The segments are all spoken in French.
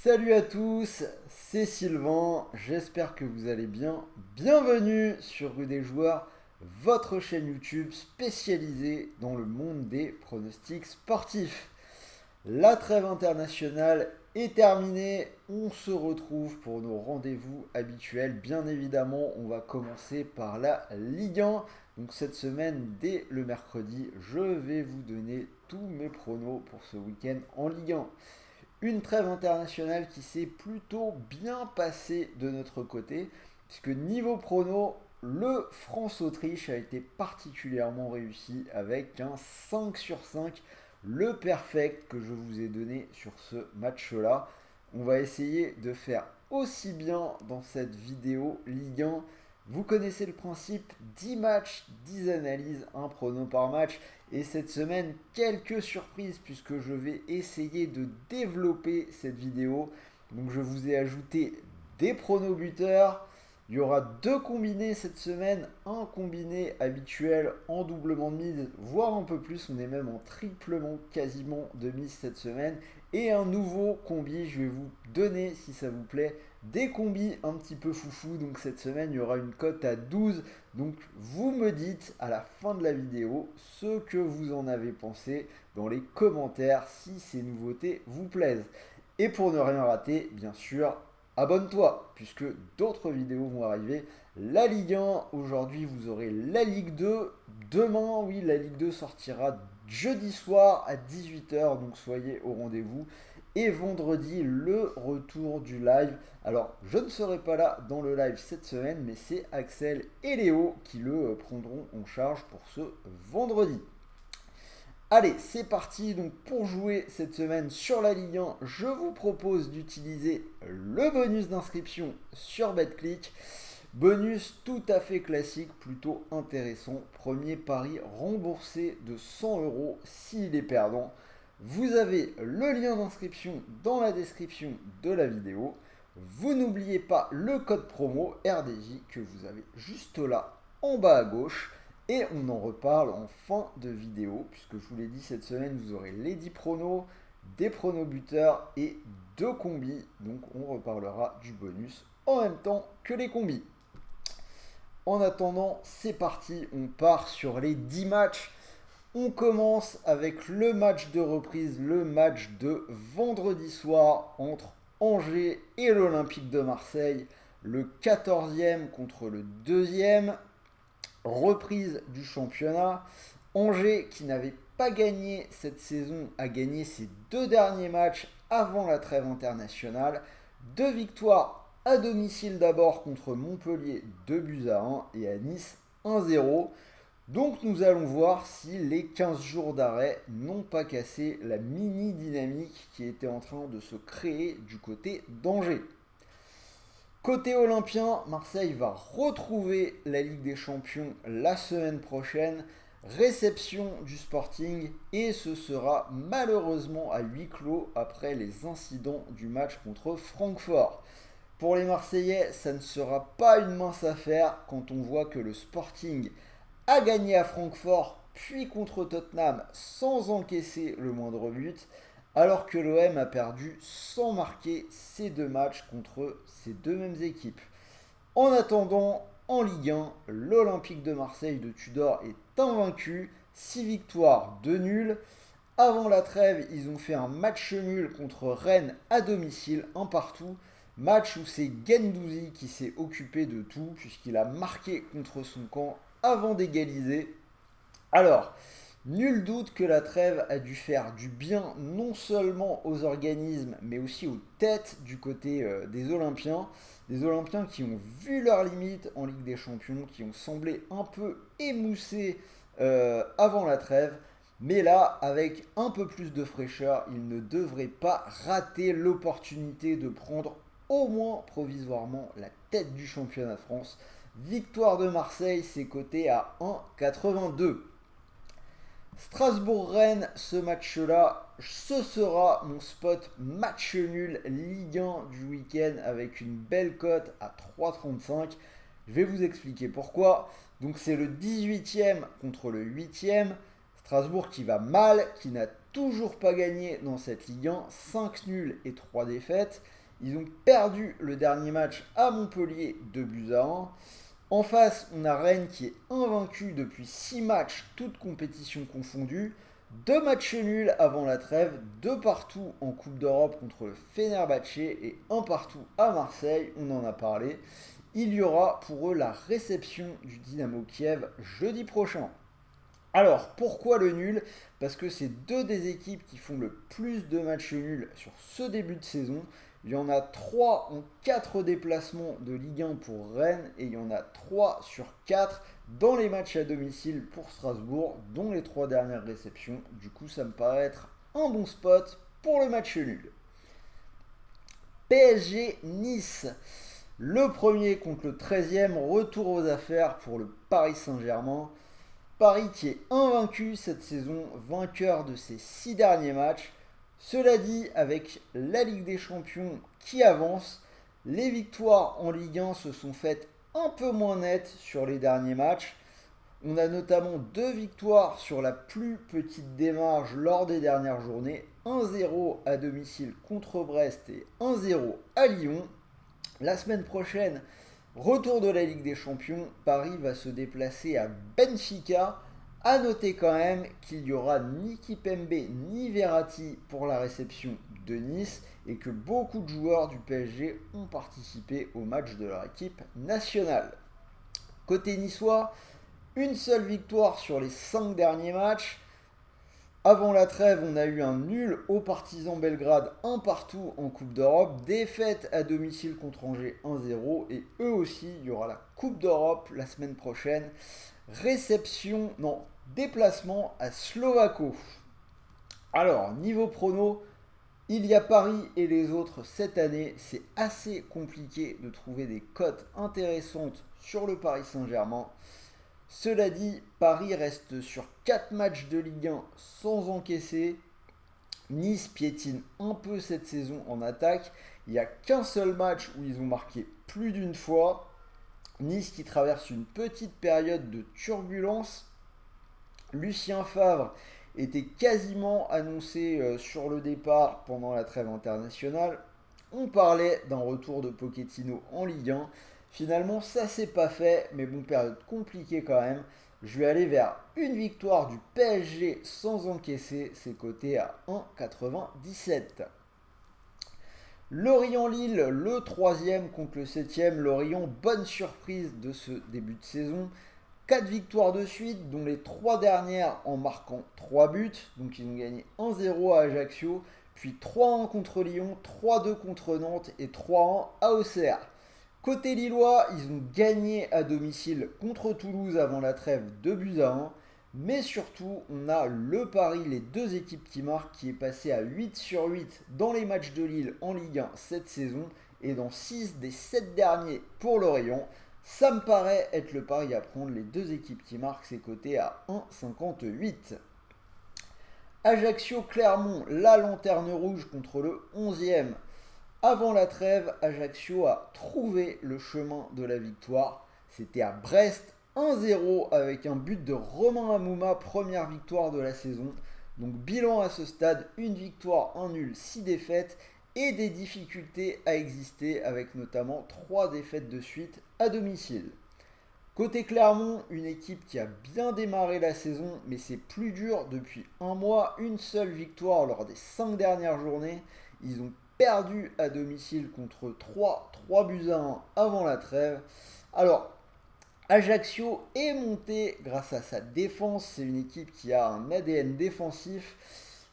Salut à tous, c'est Sylvain, j'espère que vous allez bien. Bienvenue sur Rue des Joueurs, votre chaîne YouTube spécialisée dans le monde des pronostics sportifs. La trêve internationale est terminée, on se retrouve pour nos rendez-vous habituels. Bien évidemment, on va commencer par la Ligue 1. Donc cette semaine, dès le mercredi, je vais vous donner tous mes pronos pour ce week-end en Ligue 1. Une trêve internationale qui s'est plutôt bien passée de notre côté, puisque niveau prono, le France-Autriche a été particulièrement réussi avec un 5 sur 5, le perfect que je vous ai donné sur ce match-là. On va essayer de faire aussi bien dans cette vidéo Ligue 1. Vous connaissez le principe, 10 matchs, 10 analyses, un prono par match. Et cette semaine, quelques surprises puisque je vais essayer de développer cette vidéo. Donc je vous ai ajouté des pronos buteurs. Il y aura deux combinés cette semaine, un combiné habituel en doublement de mise, voire un peu plus, on est même en triplement quasiment de mise cette semaine. Et un nouveau combi, je vais vous donner, si ça vous plaît, des combis un petit peu foufou. Donc cette semaine, il y aura une cote à 12. Donc vous me dites à la fin de la vidéo ce que vous en avez pensé dans les commentaires si ces nouveautés vous plaisent. Et pour ne rien rater, bien sûr, abonne-toi puisque d'autres vidéos vont arriver. La Ligue 1, aujourd'hui vous aurez la Ligue 2. Demain, oui, la Ligue 2 sortira jeudi soir à 18 h, donc soyez au rendez-vous. Et vendredi, le retour du live. Alors, je ne serai pas là dans le live cette semaine, mais c'est Axel et Léo qui le prendront en charge pour ce vendredi. Allez, c'est parti. Donc, pour jouer cette semaine sur la Ligue 1, je vous propose d'utiliser le bonus d'inscription sur BetClick. Bonus tout à fait classique, plutôt intéressant. Premier pari remboursé de 100 euros s'il est perdant. Vous avez le lien d'inscription dans la description de la vidéo. Vous n'oubliez pas le code promo RDJ que vous avez juste là en bas à gauche. Et on en reparle en fin de vidéo, puisque je vous l'ai dit, cette semaine, vous aurez les 10 pronos, des pronos buteurs et 2 combis. Donc on reparlera du bonus en même temps que les combis. En attendant, c'est parti, on part sur les 10 matchs. On commence avec le match de reprise, le match de vendredi soir entre Angers et l'Olympique de Marseille. Le 14e contre le 2e. Reprise du championnat. Angers, qui n'avait pas gagné cette saison, a gagné ses deux derniers matchs avant la trêve internationale. Deux victoires à domicile d'abord contre Montpellier 2 buts à 1 et à Nice 1-0. Donc nous allons voir si les 15 jours d'arrêt n'ont pas cassé la mini dynamique qui était en train de se créer du côté d'Angers. Côté olympien, Marseille va retrouver la Ligue des Champions la semaine prochaine. Réception du Sporting et ce sera malheureusement à huis clos après les incidents du match contre Francfort. Pour les Marseillais, ça ne sera pas une mince affaire quand on voit que le Sporting a gagné à Francfort puis contre Tottenham sans encaisser le moindre but, alors que l'OM a perdu sans marquer ses deux matchs contre ces deux mêmes équipes. En attendant, en Ligue 1, l'Olympique de Marseille de Tudor est invaincu, 6 victoires, 2 nuls. Avant la trêve, ils ont fait un match nul contre Rennes à domicile, un partout. Match où c'est Guendouzi qui s'est occupé de tout, puisqu'il a marqué contre son camp avant d'égaliser. Alors, nul doute que la trêve a dû faire du bien non seulement aux organismes, mais aussi aux têtes du côté des Olympiens. Des Olympiens qui ont vu leurs limites en Ligue des Champions, qui ont semblé un peu émoussés avant la trêve. Mais là, avec un peu plus de fraîcheur, ils ne devraient pas rater l'opportunité de prendre au moins provisoirement la tête du championnat de France. Victoire de Marseille, c'est coté à 1,82. Strasbourg-Rennes, ce match-là, ce sera mon spot match nul Ligue 1 du week-end avec une belle cote à 3,35. Je vais vous expliquer pourquoi. Donc c'est le 18e contre le 8e. Strasbourg qui va mal, qui n'a toujours pas gagné dans cette Ligue 1, 5 nuls et 3 défaites. Ils ont perdu le dernier match à Montpellier 2-1. En face, on a Rennes qui est invaincu depuis 6 matchs, toutes compétitions confondues. 2 matchs nuls avant la trêve, 2 partout en Coupe d'Europe contre le Fenerbahçe et 1 partout à Marseille, on en a parlé. Il y aura pour eux la réception du Dynamo Kiev jeudi prochain. Alors, pourquoi le nul? Parce que c'est deux des équipes qui font le plus de matchs nuls sur ce début de saison. Il y en a 3 en 4 déplacements de Ligue 1 pour Rennes et il y en a 3 sur 4 dans les matchs à domicile pour Strasbourg, dont les 3 dernières réceptions. Du coup, ça me paraît être un bon spot pour le match nul. PSG Nice. Le premier contre le 13e, retour aux affaires pour le Paris Saint-Germain. Paris qui est invaincu cette saison, vainqueur de ses 6 derniers matchs. Cela dit, avec la Ligue des Champions qui avance, les victoires en Ligue 1 se sont faites un peu moins nettes sur les derniers matchs. On a notamment 2 victoires sur la plus petite démarche lors des dernières journées, 1-0 à domicile contre Brest et 1-0 à Lyon. La semaine prochaine, retour de la Ligue des Champions, Paris va se déplacer à Benfica. A noter quand même qu'il y aura ni Kipembe ni Verratti pour la réception de Nice et que beaucoup de joueurs du PSG ont participé au match de leur équipe nationale. Côté niçois, une seule victoire sur les 5 derniers matchs. Avant la trêve, on a eu un nul au Partizan Belgrade, un partout en Coupe d'Europe, défaite à domicile contre Angers 1-0 et eux aussi, il y aura la Coupe d'Europe la semaine prochaine. Déplacement à Slovako. Alors, niveau prono, il y a Paris et les autres cette année. C'est assez compliqué de trouver des cotes intéressantes sur le Paris Saint-Germain. Cela dit, Paris reste sur 4 matchs de Ligue 1 sans encaisser. Nice piétine un peu cette saison en attaque. Il n'y a qu'un seul match où ils ont marqué plus d'une fois. Nice qui traverse une petite période de turbulence. Lucien Favre était quasiment annoncé sur le départ pendant la trêve internationale. On parlait d'un retour de Pochettino en Ligue 1. Finalement, ça s'est pas fait, mais bon, période compliquée quand même. Je vais aller vers une victoire du PSG sans encaisser, c'est coté à 1,97. Lorient-Lille, le troisième contre le septième. Lorient, bonne surprise de ce début de saison. 4 victoires de suite, dont les 3 dernières en marquant 3 buts. Donc ils ont gagné 1-0 à Ajaccio, puis 3-1 contre Lyon, 3-2 contre Nantes et 3-1 à Auxerre. Côté lillois, ils ont gagné à domicile contre Toulouse avant la trêve 2-1. Mais surtout, on a le Paris, les deux équipes qui marquent, qui est passé à 8 sur 8 dans les matchs de Lille en Ligue 1 cette saison et dans 6 des 7 derniers pour Lorient. Ça me paraît être le pari à prendre. Les deux équipes qui marquent, c'est coté à 1,58. Ajaccio-Clermont, la lanterne rouge contre le 11e. Avant la trêve, Ajaccio a trouvé le chemin de la victoire. C'était à Brest, 1-0 avec un but de Romain Hamouma, première victoire de la saison. Donc bilan à ce stade, une victoire, un nul, 6 défaites et des difficultés à exister avec notamment 3 défaites de suite à domicile. Côté Clermont, une équipe qui a bien démarré la saison, mais c'est plus dur depuis un mois, une seule victoire lors des 5 dernières journées. Ils ont perdu à domicile contre 3-1 avant la trêve. Alors, Ajaccio est monté grâce à sa défense. C'est une équipe qui a un ADN défensif.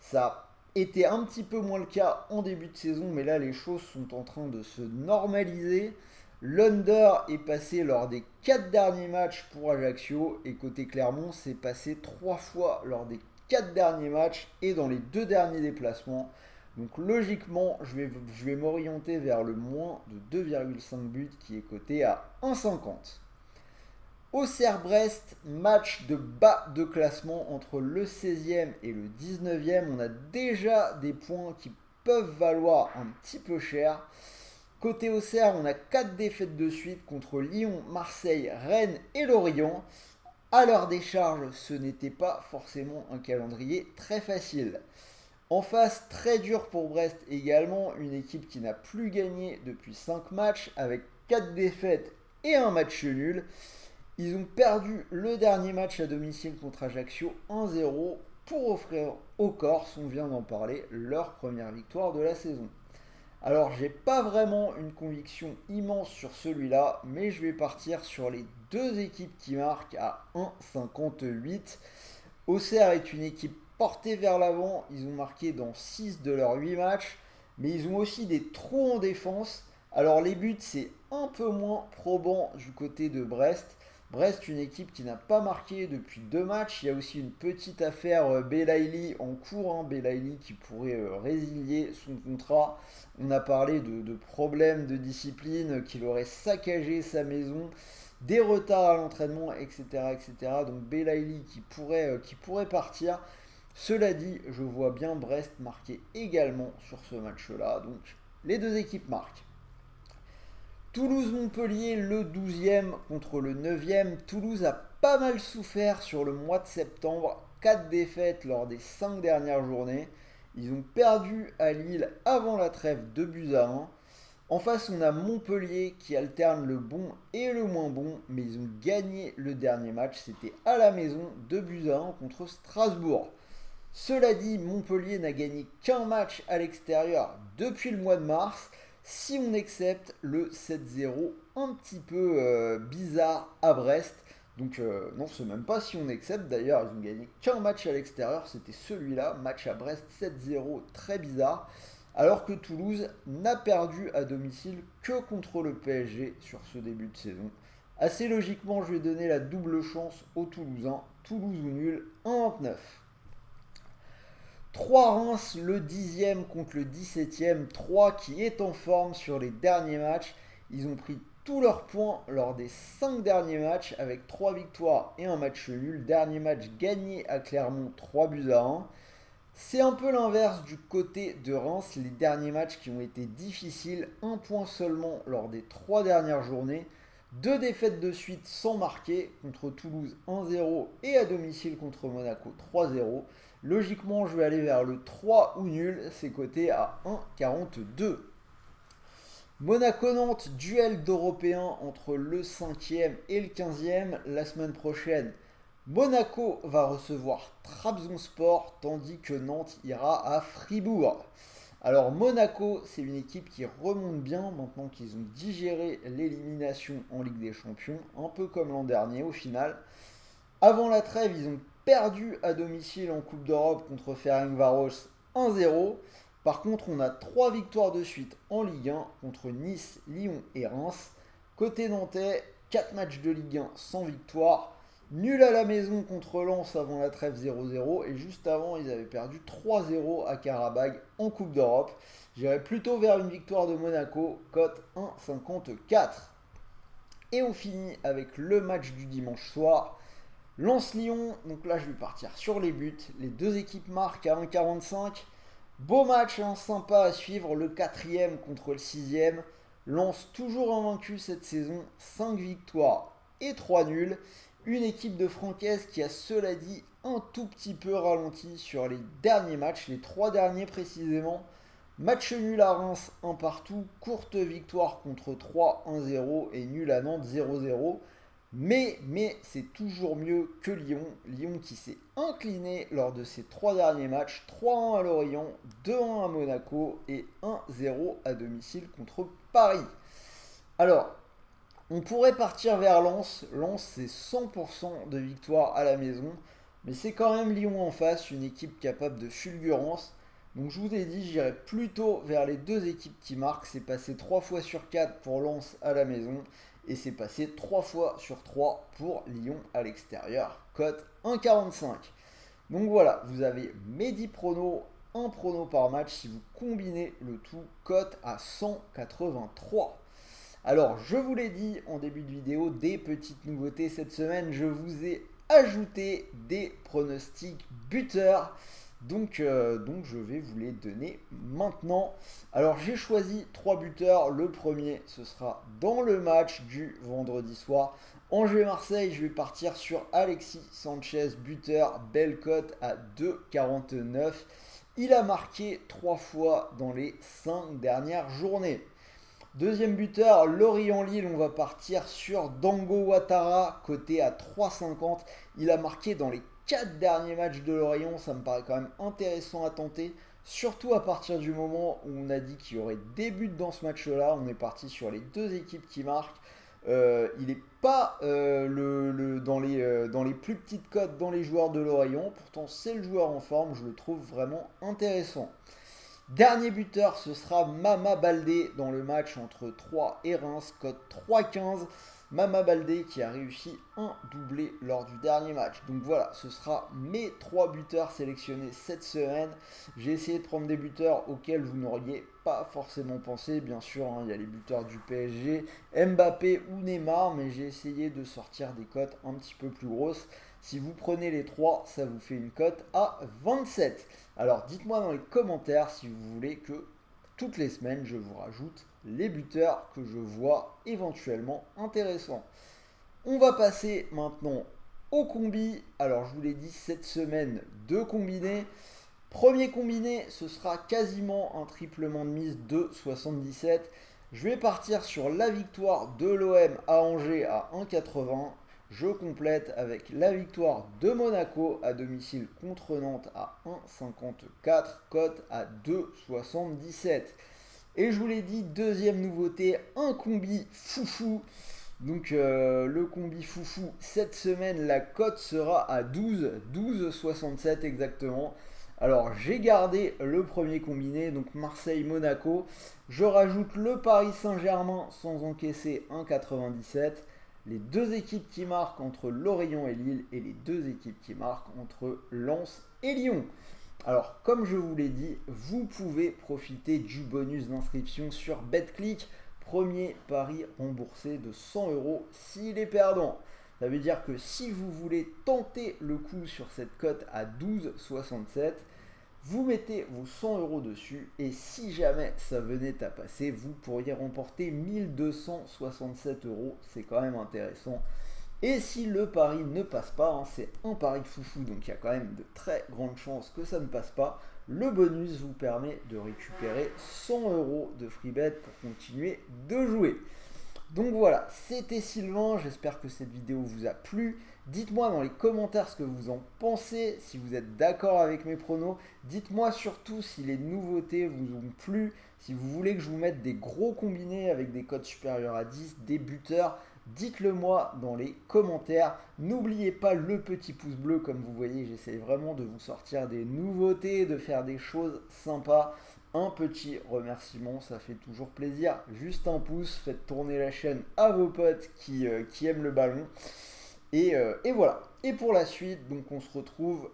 Ça a été un petit peu moins le cas en début de saison, mais là les choses sont en train de se normaliser. L'under est passé lors des 4 derniers matchs pour Ajaccio et côté Clermont, c'est passé 3 fois lors des 4 derniers matchs et dans les 2 derniers déplacements. Donc logiquement, je vais m'orienter vers le moins de 2,5 buts qui est coté à 1,50. Auxerre-Brest, match de bas de classement entre le 16e et le 19e. On a déjà des points qui peuvent valoir un petit peu cher. Côté Auxerre, on a 4 défaites de suite contre Lyon, Marseille, Rennes et Lorient. À leur décharge, ce n'était pas forcément un calendrier très facile. En face, très dur pour Brest également, une équipe qui n'a plus gagné depuis 5 matchs avec 4 défaites et un match nul. Ils ont perdu le dernier match à domicile contre Ajaccio 1-0 pour offrir aux Corses, on vient d'en parler, leur première victoire de la saison. Alors, j'ai pas vraiment une conviction immense sur celui-là, mais je vais partir sur les deux équipes qui marquent à 1,58. Auxerre est une équipe portée vers l'avant, ils ont marqué dans 6 de leurs 8 matchs, mais ils ont aussi des trous en défense. Alors les buts, c'est un peu moins probant du côté de Brest. Brest, une équipe qui n'a pas marqué depuis 2 matchs. Il y a aussi une petite affaire Belaïli en cours. Belaïli qui pourrait résilier son contrat. On a parlé de problèmes de discipline, qu'il aurait saccagé sa maison, des retards à l'entraînement, etc., etc. Donc Belaïli qui pourrait partir. Cela dit, je vois bien Brest marquer également sur ce match-là. Donc les deux équipes marquent. Toulouse-Montpellier, le 12e contre le 9e. Toulouse a pas mal souffert sur le mois de septembre. 4 défaites lors des 5 dernières journées. Ils ont perdu à Lille avant la trêve 2-1. En face, on a Montpellier qui alterne le bon et le moins bon, mais ils ont gagné le dernier match. C'était à la maison 2-1 contre Strasbourg. Cela dit, Montpellier n'a gagné qu'un match à l'extérieur depuis le mois de mars, si on accepte le 7-0 un petit peu bizarre à Brest. Donc non, c'est même pas si on accepte, d'ailleurs ils ont gagné qu'un match à l'extérieur, c'était celui-là, match à Brest 7-0, très bizarre. Alors que Toulouse n'a perdu à domicile que contre le PSG sur ce début de saison. Assez logiquement, je vais donner la double chance aux Toulousains, Toulouse ou nul, 1,29. 3 Reims, le 10e contre le 17e. 3 qui est en forme sur les derniers matchs. Ils ont pris tous leurs points lors des 5 derniers matchs avec 3 victoires et un match nul. Dernier match gagné à Clermont 3-1. C'est un peu l'inverse du côté de Reims. Les derniers matchs qui ont été difficiles. Un point seulement lors des 3 dernières journées. 2 défaites de suite sans marquer contre Toulouse 1-0 et à domicile contre Monaco 3-0. Logiquement, je vais aller vers le 3 ou nul, c'est coté à 1,42. Monaco-Nantes, duel d'Européens entre le 5e et le 15e. La semaine prochaine, Monaco va recevoir Trabzonspor, tandis que Nantes ira à Fribourg. Alors Monaco, c'est une équipe qui remonte bien maintenant qu'ils ont digéré l'élimination en Ligue des Champions, un peu comme l'an dernier au final. Avant la trêve, ils ont perdu à domicile en Coupe d'Europe contre Ferencváros 1-0. Par contre, on a 3 victoires de suite en Ligue 1 contre Nice, Lyon et Reims. Côté nantais, 4 matchs de Ligue 1 sans victoire. Nul à la maison contre Lens avant la trêve 0-0. Et juste avant, ils avaient perdu 3-0 à Karabag en Coupe d'Europe. J'irais plutôt vers une victoire de Monaco, cote 1,54. Et on finit avec le match du dimanche soir. Lens-Lyon, donc là je vais partir sur les buts. Les deux équipes marquent à 1,45. Beau match, sympa à suivre. Le 4e contre le 6e. Lens toujours invaincu cette saison. 5 victoires et 3 nuls. Une équipe de Francaise qui a, cela dit, un tout petit peu ralenti sur les derniers matchs. Les 3 derniers précisément. Match nul à Reims 1 partout. Courte victoire contre 3 1-0 et nul à Nantes 0-0. Mais c'est toujours mieux que Lyon. Lyon qui s'est incliné lors de ses 3 derniers matchs. 3-1 à Lorient, 2-1 à Monaco et 1-0 à domicile contre Paris. Alors, on pourrait partir vers Lens. Lens, c'est 100% de victoire à la maison. Mais c'est quand même Lyon en face, une équipe capable de fulgurance. Donc je vous ai dit, j'irai plutôt vers les deux équipes qui marquent. C'est passé 3 fois sur 4 pour Lens à la maison. Et c'est passé 3 fois sur 3 pour Lyon à l'extérieur. Cote 1,45. Donc voilà, vous avez mes 10 pronos, un prono par match. Si vous combinez le tout, cote à 183. Alors, je vous l'ai dit en début de vidéo, des petites nouveautés cette semaine. Je vous ai ajouté des pronostics buteurs. Donc je vais vous les donner maintenant. Alors j'ai choisi 3 buteurs. Le premier, ce sera dans le match du vendredi soir. Angers-Marseille, je vais partir sur Alexis Sanchez, buteur, belle cote à 2,49. Il a marqué 3 fois dans les 5 dernières journées. Deuxième buteur, Lorient-Lille, on va partir sur Dango Ouattara, coté à 3,50. Il a marqué dans les 4 derniers matchs de Lorient, ça me paraît quand même intéressant à tenter. Surtout à partir du moment où on a dit qu'il y aurait des buts dans ce match-là, on est parti sur les deux équipes qui marquent. Il n'est pas dans les plus petites cotes dans les joueurs de Lorient, pourtant c'est le joueur en forme, je le trouve vraiment intéressant. Dernier buteur, ce sera Mama Baldé dans le match entre 3 et Reims, cote 3,15. Mama Baldé qui a réussi un doublé lors du dernier match. Donc voilà, ce sera mes 3 buteurs sélectionnés cette semaine. J'ai essayé de prendre des buteurs auxquels vous n'auriez pas forcément pensé. Bien sûr, hein, il y a les buteurs du PSG, Mbappé ou Neymar, mais j'ai essayé de sortir des cotes un petit peu plus grosses. Si vous prenez les 3, ça vous fait une cote à 27. Alors dites-moi dans les commentaires si vous voulez que toutes les semaines je vous rajoute les buteurs que je vois éventuellement intéressants. On va passer maintenant au combi. Alors je vous l'ai dit, cette semaine, 2 combinés. Premier combiné, ce sera quasiment un triplement de mise de 77. Je vais partir sur la victoire de l'OM à Angers à 1,80. Je complète avec la victoire de Monaco à domicile contre Nantes à 1,54, cote à 2,77. Et je vous l'ai dit, deuxième nouveauté, un combi foufou. Donc le combi foufou, cette semaine, la cote sera à 12,67 exactement. Alors j'ai gardé le premier combiné, donc Marseille-Monaco. Je rajoute le Paris Saint-Germain sans encaisser 1,97. Les deux équipes qui marquent entre Lorient et Lille et les deux équipes qui marquent entre Lens et Lyon. Alors, comme je vous l'ai dit, vous pouvez profiter du bonus d'inscription sur BetClick. Premier pari remboursé de 100 € s'il est perdant. Ça veut dire que si vous voulez tenter le coup sur cette cote à 12,67, vous mettez vos 100 € dessus et si jamais ça venait à passer, vous pourriez remporter 1267 €. C'est quand même intéressant. Et si le pari ne passe pas, hein, c'est un pari foufou, donc il y a quand même de très grandes chances que ça ne passe pas. Le bonus vous permet de récupérer 100 € de free bet pour continuer de jouer. Donc voilà, c'était Sylvain, j'espère que cette vidéo vous a plu. Dites-moi dans les commentaires ce que vous en pensez, si vous êtes d'accord avec mes pronos. Dites-moi surtout si les nouveautés vous ont plu, si vous voulez que je vous mette des gros combinés avec des cotes supérieures à 10, des buteurs. Dites-le moi dans les commentaires. N'oubliez pas le petit pouce bleu, comme vous voyez, j'essaie vraiment de vous sortir des nouveautés, de faire des choses sympas. Un petit remerciement, ça fait toujours plaisir. Juste un pouce, faites tourner la chaîne à vos potes qui aiment le ballon. Et voilà. Et pour la suite, donc on se retrouve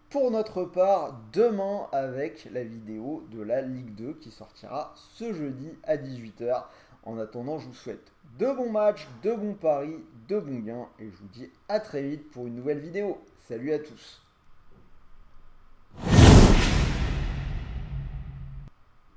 pour notre part demain avec la vidéo de la Ligue 2 qui sortira ce jeudi à 18 h. En attendant, je vous souhaite de bons matchs, de bons paris, de bons gains et je vous dis à très vite pour une nouvelle vidéo. Salut à tous!